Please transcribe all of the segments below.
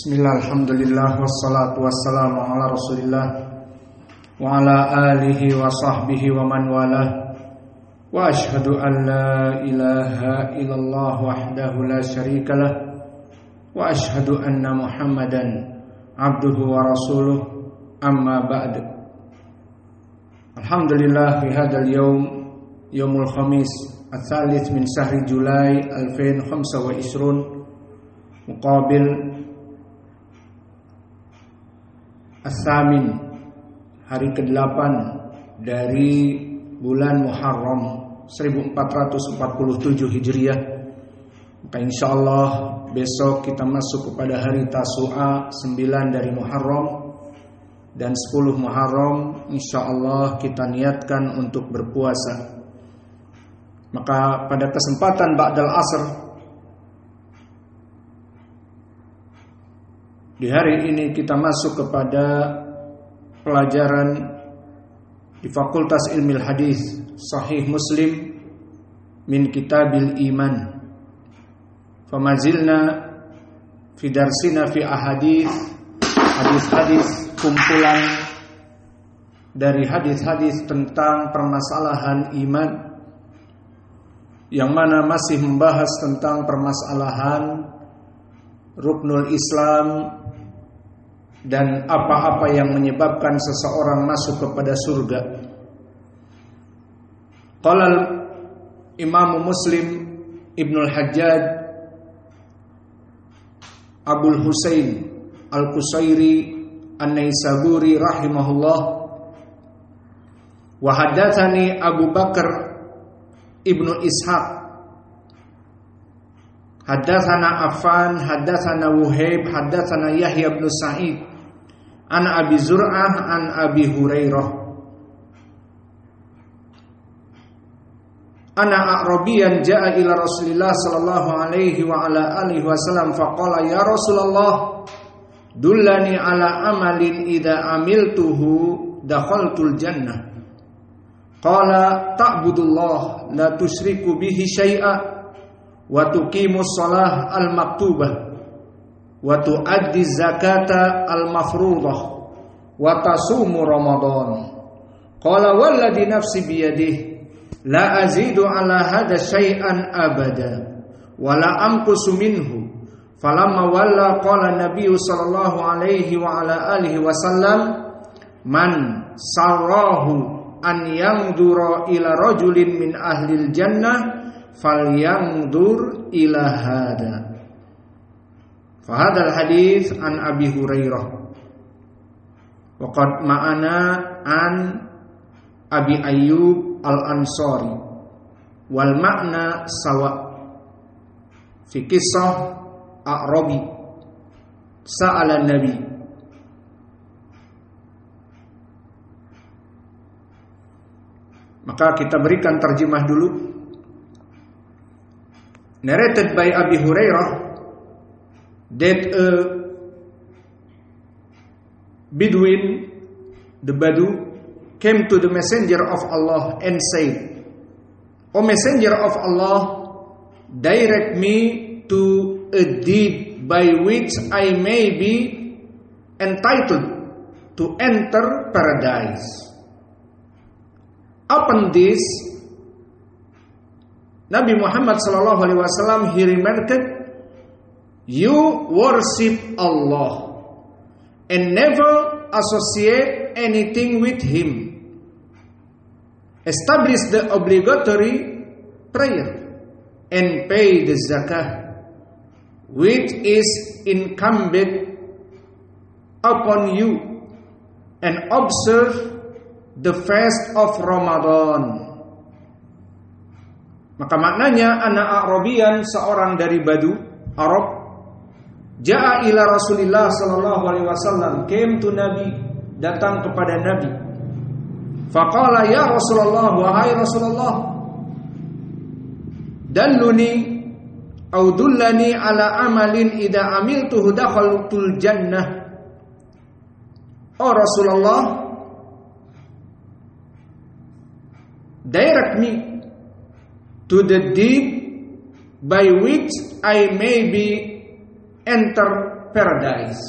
Bismillah, alhamdulillah, wassalatu wassalamu ala rasulillah wa ala alihi wa sahbihi wa man walah. Wa ashhadu an la ilaha illallah wahdahu la syarikalah wa ashhadu anna muhammadan abduhu wa rasuluh, amma ba'd. Alhamdulillah, fi hadzal yaumul khamis ats-tsalits min syahri Julai 2025 muqabil As-Samin, hari ke-8 dari bulan Muharram 1447 Hijriah. Maka insyaallah besok kita masuk kepada hari Tasu'a 9 dari Muharram, dan 10 Muharram insyaallah kita niatkan untuk berpuasa. Maka pada kesempatan ba'dal asr di hari ini kita masuk kepada pelajaran di Fakultas Ilmil Hadis Sahih Muslim min Kitabil Iman. Famazilna fi darsina fi hadis-hadis kumpulan dari hadis-hadis tentang permasalahan iman, yang mana masih membahas tentang permasalahan ruknul Islam dan apa-apa yang menyebabkan seseorang masuk kepada surga. Qala Imam Muslim Ibnul Hajjaj Abul Husain Al-Qusairi An-Naisaburi rahimahullah, wa haddatsani Abu Bakar Ibnu Ishaq haddatsana Affan haddatsana Wuhaib haddatsana Yahya bin Sa'id an Abi Zur'ah an Abi Hurairah ana a'rabiyan ja'a ila Rasulillah sallallahu alaihi wa ala alihi wasallam faqala ya Rasulullah dullani ala amalin idza amiltuhu dakhaltul jannah. Qala ta'budullah la tusyriku bihi syai'a wa tuqimus shalah al-maktubah wa tuaddi zakata al-mafruḍah wa tasumu ramadan. Qala walladhi nafsi biyadihi la azidu ala hadha syai'an abada wa la amqusu minhu. Falamma walla qala nabiyyu sallallahu alaihi wa ala alihi wasallam man sarrahu an yanzura ila rajulin min ahlil jannah falyanzur ila hada. Fahadal hadis an Abi Hurairah wa qad ma'ana an Abi Ayyub al-Ansari wal ma'na sawa fi kisah A'rabi sa'ala Nabi. Maka kita berikan terjemah dulu. Narrated by Abi Hurairah that a Bedouin, the Badu, came to the Messenger of Allah and said, O Messenger of Allah, direct me to a deed by which I may be entitled to enter paradise. Upon this, Nabi Muhammad sallallahu alaihi wasallam he remarked, you worship Allah and never associate anything with Him. Establish the obligatory prayer and pay the zakah, which is incumbent upon you, and observe the fast of Ramadan. Maka maknanya anak Arabian, seorang dari Badu Arab, ja'a ila Rasulillah sallallahu alaihi wasallam, came to Nabi, datang kepada Nabi. Faqala ya Rasulullah, wahai Rasulullah, dalluni au dullani ala amalin idza amiltuhu dakhaltul jannah. Oh Rasulullah, direct me to the deed by which I may be enter paradise.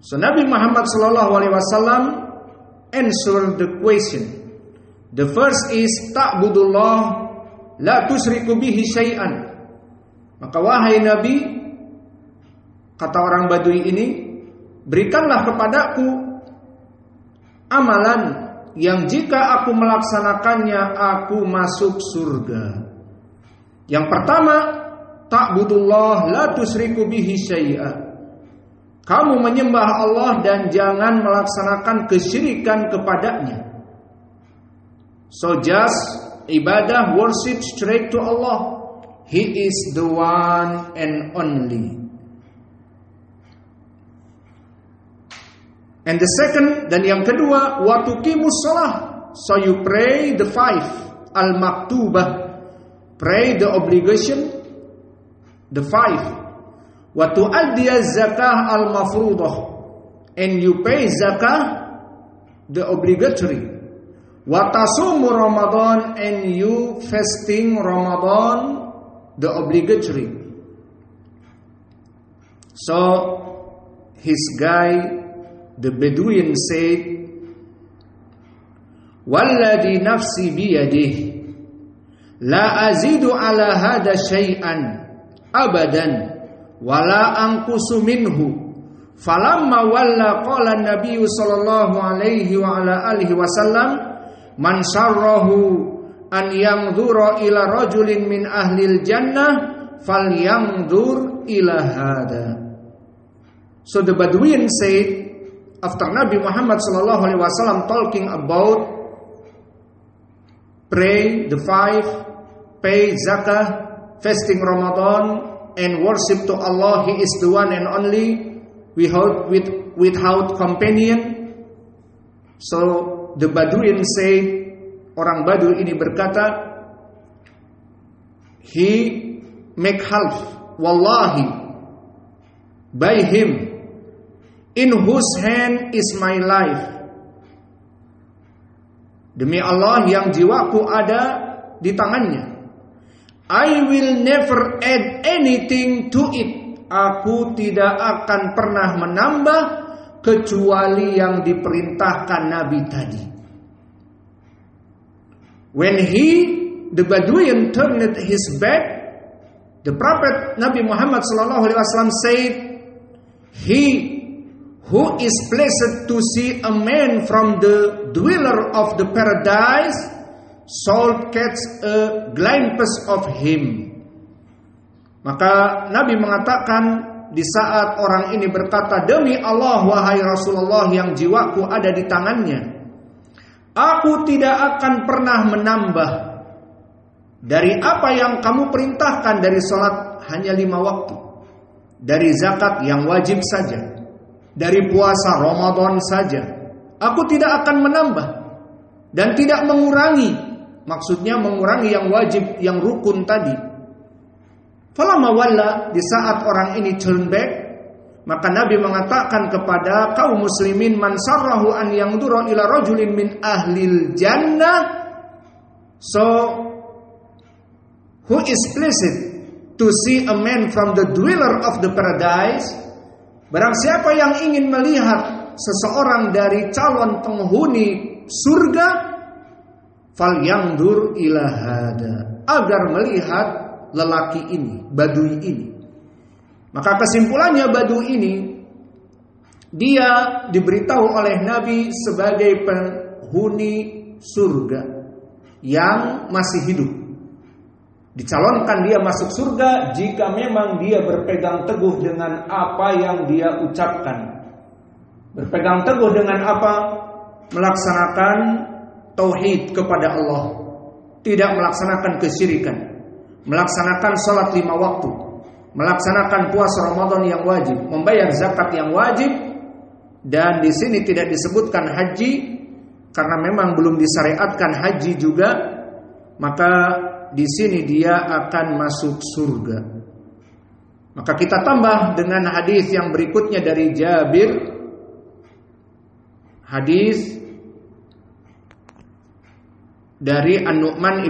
So Nabi Muhammad sallallahu alaihi wasallam answer the question. The first is ta'budullah la tusyriku bihi syai'an. Maka wahai Nabi, kata orang Badui ini, berikanlah kepadaku amalan yang jika aku melaksanakannya aku masuk surga. Yang pertama, ta'budullah la tusyriku bihi syai'a. Kamu menyembah Allah dan jangan melaksanakan kesyirikan kepadanya. So just ibadah, worship straight to Allah. He is the one and only. And the second, dan yang kedua, wa tuqimus shalah. So you pray the 5 al-maktubah. Pray the obligation, the 5. Wa tu'addiyaz zakah al-mafruḍah, and you pay zakah, the obligatory. Wa tasumu Ramadan, and you fasting Ramadan, the obligatory. So his guy, the Bedouin, said, "Walladhi nafsi biyadihi, la azidu ala hada syai'an abadan wala anqusu minhu." Falamma walla qala an-nabiy sallallahu alaihi wa ala alihi wasallam, "Man sarrahu an yanzura ila rajulin min ahlil jannah falyanzur ila hada." So the Bedouin said, after Nabi Muhammad sallallahu alaihi wasallam talking about pray the 5, pay zakah, fasting Ramadan, and worship to Allah, He is the one and only, without companion. So the Bedouin said, orang Badu ini berkata, he make half, wallahi, by him, in whose hand is my life. Demi Allah yang jiwaku ada di tangannya, I will never add anything to it. Aku tidak akan pernah menambah kecuali yang diperintahkan Nabi tadi. When the Bedouin turned his back, the Prophet Nabi Muhammad sallallahu alaihi wasallam said, "He who is blessed to see a man from the dweller of the paradise shall catch a glimpse of him." Maka Nabi mengatakan di saat orang ini berkata, "Demi Allah wahai Rasulullah yang jiwaku ada di tangannya, aku tidak akan pernah menambah dari apa yang kamu perintahkan dari salat hanya 5 waktu, dari zakat yang wajib saja, dari puasa Ramadan saja. Aku tidak akan menambah dan tidak mengurangi." Maksudnya mengurangi yang wajib, yang rukun tadi. Falamma walla, di saat orang ini turn back, maka Nabi mengatakan kepada kaum muslimin, "Man sarrahu an yanzura ila rajulin min ahlil jannah." So who is pleased to see a man from the dweller of the paradise? Barang siapa yang ingin melihat seseorang dari calon penghuni surga, falyanzur ila hada, agar melihat lelaki ini, Badui ini. Maka kesimpulannya Badui ini, dia diberitahu oleh Nabi sebagai penghuni surga yang masih hidup. Dicalonkan dia masuk surga jika memang dia berpegang teguh dengan apa yang dia ucapkan. Berpegang teguh dengan apa? Melaksanakan tauhid kepada Allah, tidak melaksanakan kesyirikan, melaksanakan salat 5 waktu, melaksanakan puasa Ramadan yang wajib, membayar zakat yang wajib, dan di sini tidak disebutkan haji karena memang belum disyariatkan haji juga, maka di sini dia akan masuk surga. Maka kita tambah dengan hadis yang berikutnya dari Jabir, hadis dari An-Nu'man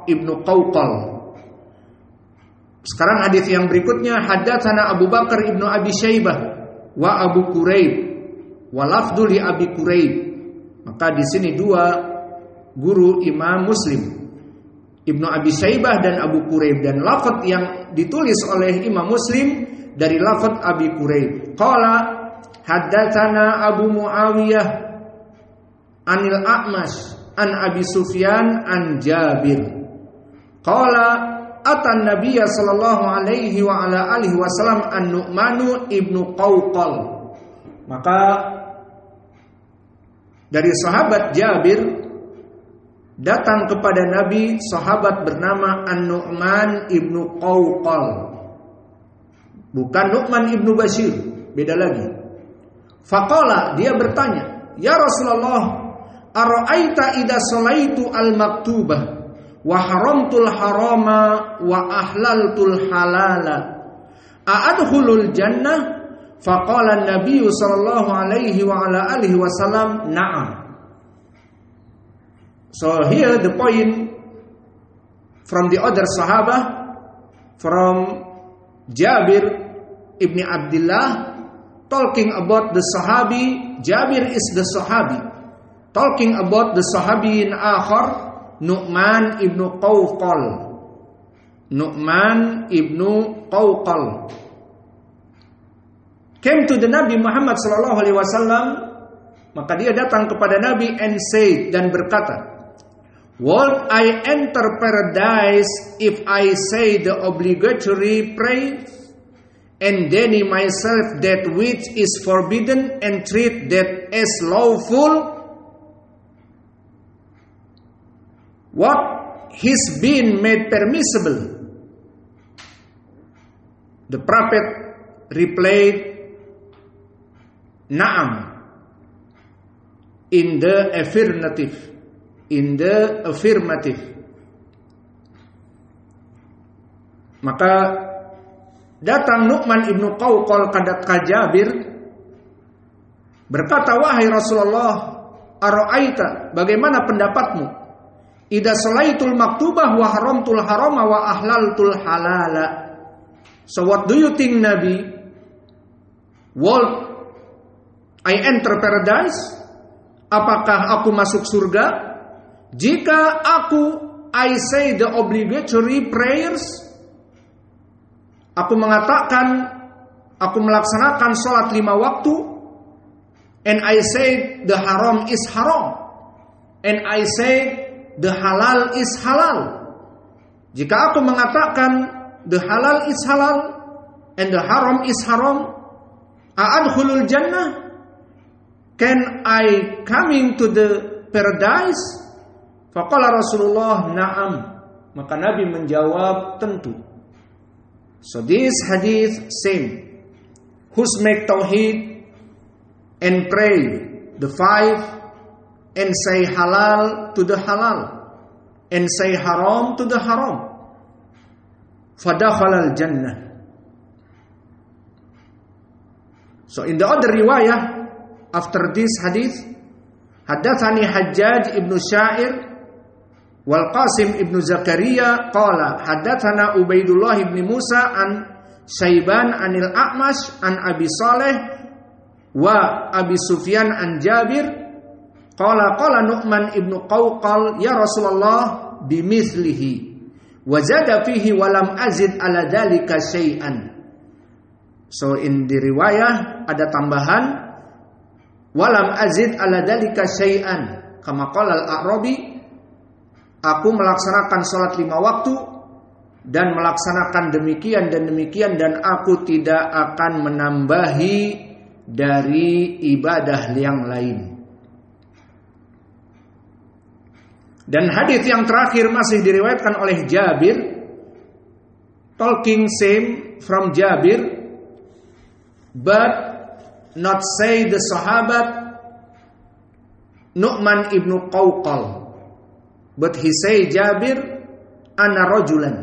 ibnu Qawqal. Sekarang hadis yang berikutnya, haddatsana Abu Bakar ibnu Abi Syaibah wa Abu Quraib wa lafdhu li Abi Quraib. Maka di sini dua guru Imam Muslim, Ibnu Abi Syaibah dan Abu Quraib, dan lafaz yang ditulis oleh Imam Muslim dari lafaz Abi Quraib. Qala haddatsana Abu Muawiyah anil A'mash an Abi Sufyan an Jabir. Qala atan Nabiyya sallallahu alaihi wa ala alihi wasallam an-Nu'manu ibnu Qawqal. Maka dari sahabat Jabir datang kepada Nabi sahabat bernama An-Nu'man ibnu Qawqal. Bukan Nu'man ibnu Bashir, beda lagi. Faqala, dia bertanya, "Ya Rasulullah, ara'aita idza salaitu al-maktubah wa haramtul harama wa ahlaltul halala a'adkhulul jannah?" Faqala an-nabiy sallallahu alaihi wa ala alihi wasallam, "Na'am." So here the point from the other Sahabah, from Jabir ibn Abdullah, talking about the Sahabi. Jabir is the Sahabi, talking about the Sahabi in akhar, Nu'man ibnu Qawqal. Nu'man ibnu Qawqal came to the Nabi Muhammad sallallahu alaihi wasallam. Maka dia datang kepada Nabi and said, dan berkata, "Would I enter paradise if I say the obligatory prayer and deny myself that which is forbidden and treat that as lawful? What has been made permissible?" The Prophet replied, "Na'am," in the affirmative. In the affirmative. Maka datang Nu'man ibnu Qawqal ke Jabir, berkata, "Wahai Rasulullah, ara'aita, bagaimana pendapatmu? Idza salaitul maktubah wa haramtul harama wa ahlaltul halala." So what do you think, Nabi? Will I enter paradise? Apakah aku masuk surga jika I say the obligatory prayers? Aku mengatakan, aku melaksanakan sholat 5 waktu, and I say the haram is haram, and I say the halal is halal. Jika aku mengatakan the halal is halal and the haram is haram, a'adkhulul jannah? Can I coming to the paradise? Faqala Rasulullah, "Na'am." Maka Nabi menjawab, "Tentu." So this hadith same, who's make tauhid and pray the 5 and say halal to the halal and say haram to the haram, fadakhala al-jannah. So in the other riwayah after this hadith, haddatsani Hajjaj ibnu Sya'ir wal Qasim ibnu Zakaria qala haddatsana Ubaidullah ibn Musa an Syaiban anil A'mash an Abi Saleh wa Abi Sufyan an Jabir qala Nu'man ibnu Qawqal, "Ya Rasulullah, bimithlihi wa zada fihi wa lam azid ala dzalika syai'an." So in the riwayah ada tambahan walam azid ala dzalika syai'an, kama qala al-A'rabi, aku melaksanakan sholat 5 waktu dan melaksanakan demikian dan demikian, dan aku tidak akan menambahi dari ibadah yang lain. Dan hadis yang terakhir masih diriwayatkan oleh Jabir, talking same from Jabir, but not say the sahabat Nu'man ibnu Qawqal, but he say Jabir ana rajulan.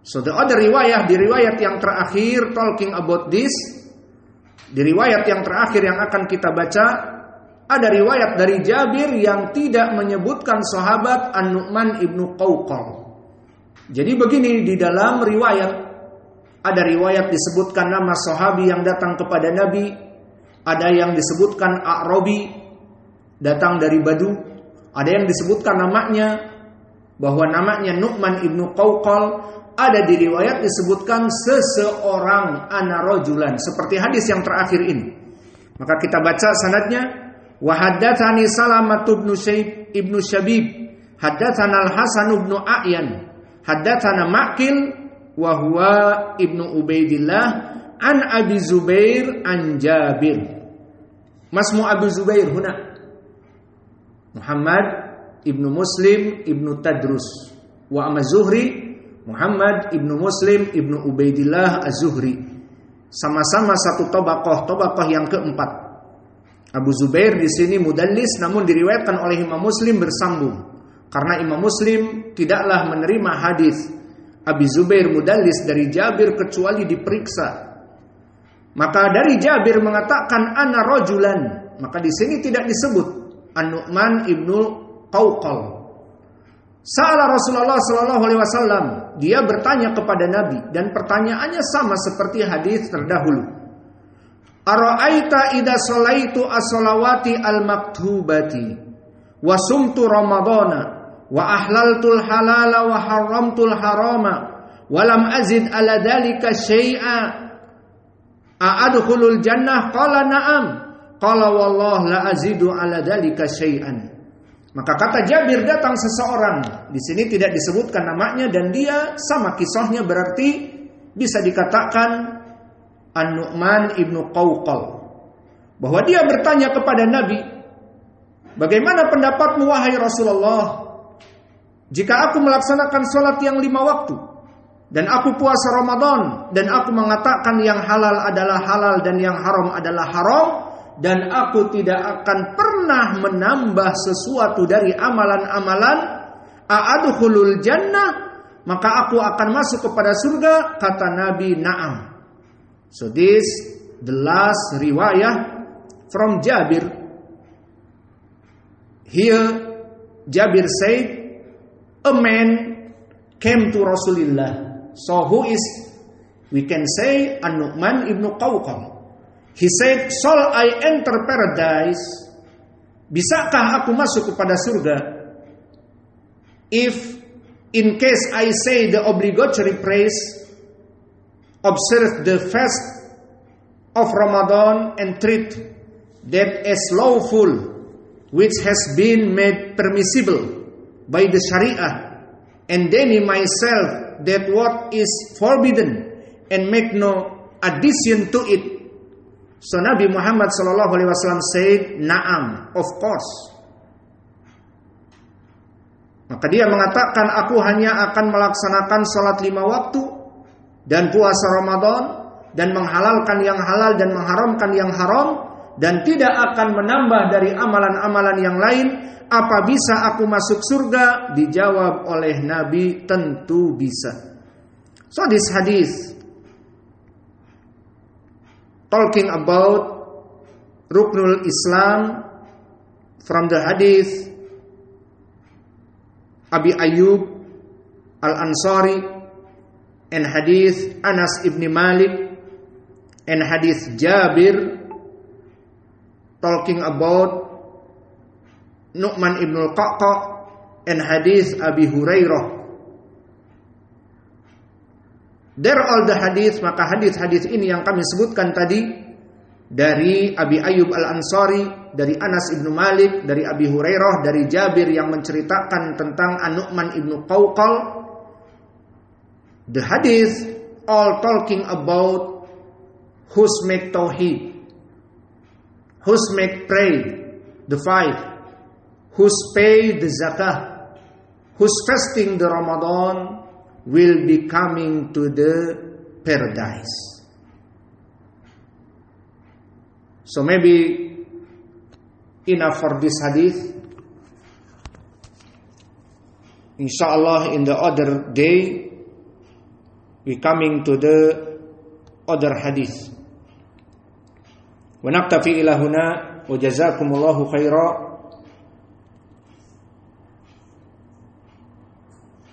So the other riwayah, di riwayat yang terakhir talking about this, di riwayat yang terakhir yang akan kita baca, ada riwayat dari Jabir yang tidak menyebutkan sahabat An-Nu'man ibnu Qawqal. Jadi begini, di dalam riwayat Ada riwayat disebutkan nama sahabi yang datang kepada Nabi, ada yang disebutkan A'rabi, datang dari Badu, ada yang disebutkan namanya bahwa namanya Nu'man ibnu Qawqal, ada di riwayat disebutkan seseorang ana rajulan, seperti hadis yang terakhir ini. Maka kita baca sanadnya, wa haddatsani Salamah ibnu Syabib, haddatsana Al-Hasan ibnu A'yan, haddatsana Ma'qil wa huwa ibnu Ubaidillah an Abi Zubair an Jabir. Masmu Abu Zubair huna Muhammad ibnu Muslim ibnu Tadrus, wa amma Zuhri Muhammad ibnu Muslim ibnu Ubaidillah Az-Zuhri. Sama-sama satu tabaqah yang keempat. Abu Zubair di sini mudallis, namun diriwayatkan oleh Imam Muslim bersambung, karena Imam Muslim tidaklah menerima hadis Abi Zubair mudallis dari Jabir kecuali diperiksa. Maka dari Jabir mengatakan ana rajulan, maka di sini tidak disebut An-Nu'man ibnu Qawqal. Sa'ala Rasulullah sallallahu alaihi wasallam, dia bertanya kepada Nabi dan pertanyaannya sama seperti hadis terdahulu. Ara'aita idza sallaitu as-salawati al-maktubati wa sumtu ramadhana wa ahlaltul halala wa haramtul harama wa lam azid ala dhalika syai'a a'adkhulul jannah? Qala na'am. Qala wallah la azidu ala dhalika syai'an. Maka kata Jabir, datang seseorang, di sini tidak disebutkan namanya, dan dia sama kisahnya, berarti bisa dikatakan An-Nu'man ibnu Qawqal, bahwa dia bertanya kepada Nabi, bagaimana pendapatmu wahai Rasulullah, jika aku melaksanakan sholat yang 5 waktu, dan aku puasa Ramadan, dan aku mengatakan yang halal adalah halal dan yang haram adalah haram, dan aku tidak akan pernah menambah sesuatu dari amalan-amalan, a'adkhulul jannah, maka aku akan masuk kepada surga? Kata Nabi, na'am. So this the last riwayah from Jabir. Here Jabir said a man came to Rasulullah. So who is, we can say, An-Nu'man ibnu Qawqal. He said, shall I enter paradise? Bisakah aku masuk kepada surga? If in case I say the obligatory praise, observe the fast of Ramadan and treat that as lawful, which has been made permissible by the Sharia, and deny myself that what is forbidden and make no addition to it. So Nabi Muhammad sallallahu alaihi wasallam said, na'am, of course. Maka dia mengatakan, aku hanya akan melaksanakan salat 5 waktu dan puasa Ramadan dan menghalalkan yang halal dan mengharamkan yang haram, dan tidak akan menambah dari amalan-amalan yang lain. Apa bisa aku masuk surga? Dijawab oleh Nabi, tentu bisa. So this hadith talking about Ruknul Islam from the hadith Abi Ayyub Al-Ansari and hadith Anas ibn Malik and hadith Jabir talking about Nu'man ibn Qawqal and hadith Abi Hurairah. There all the hadith, maka hadith-hadith ini yang kami sebutkan tadi dari Abi Ayyub Al-Ansari, dari Anas ibn Malik, dari Abi Hurairah, dari Jabir yang menceritakan tentang An-Nu'man ibn Qawqal. The hadith all talking about who's make tauhid, who's make pray the 5, who's pay the zakah, who's fasting the Ramadan, will be coming to the paradise. So maybe enough for this hadith. Inshallah in the other day we coming to the other hadith. Wa naktafi ila huna wa jazakumullahu khaira.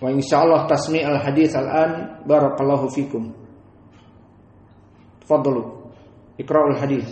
Wa insyaallah tasmi' al-hadits al-an. Barakallahu fikum. Fadlu iqra'ul hadis.